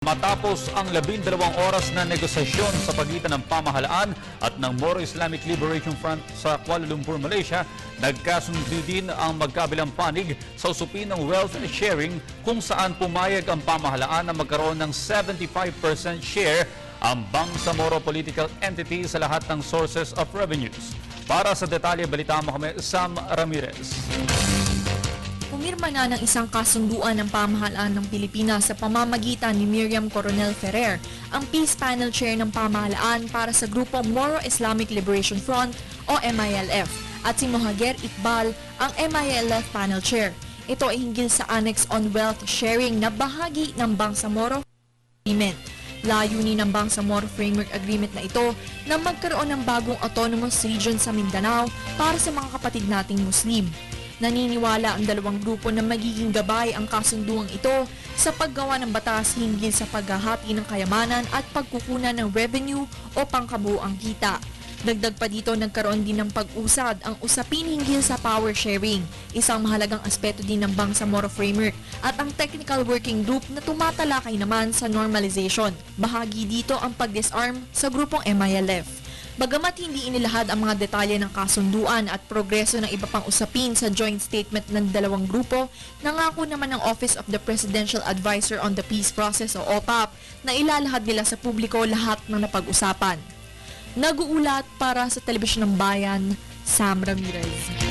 Matapos ang 12 oras na negosasyon sa pagitan ng pamahalaan at ng Moro Islamic Liberation Front sa Kuala Lumpur, Malaysia, nagkasundo din ang magkabilang panig sa usapin ng wealth sharing kung saan pumayag ang pamahalaan na magkaroon ng 75% share ang Bangsamoro political entity sa lahat ng sources of revenues. Para sa detalye, balita mo kami, Sam Ramirez. Pumirma na ng isang kasunduan ng pamahalaan ng Pilipinas sa pamamagitan ni Miriam Coronel Ferrer, ang Peace Panel Chair ng pamahalaan para sa grupong Moro Islamic Liberation Front o MILF at si Mohager Iqbal, ang MILF Panel Chair. Ito ay hinggil sa Annex on Wealth Sharing na bahagi ng Bangsamoro Agreement. Layunin ng Bangsamoro Framework Agreement na ito na magkaroon ng bagong autonomous region sa Mindanao para sa mga kapatid nating Muslim. Naniniwala ang dalawang grupo na magiging gabay ang kasunduang ito sa paggawa ng batas hinggil sa paghahati ng kayamanan at pagkukunan ng revenue o pangkabuuang kita. Dagdag pa dito, nagkaroon din ng pag-usad ang usapin hinggil sa power sharing, isang mahalagang aspeto din ng Bangsamoro Framework, at ang technical working group na tumatalakay naman sa normalization. Bahagi dito ang pag-disarm sa grupong MILF. Bagamat hindi inilahad ang mga detalye ng kasunduan at progreso ng iba pang usapin sa joint statement ng dalawang grupo, nangako naman ng Office of the Presidential Advisor on the Peace Process o OPAP na ilalahad nila sa publiko lahat ng napag-usapan. Nag-uulat para sa Telebisyon ng Bayan, Sam Ramirez.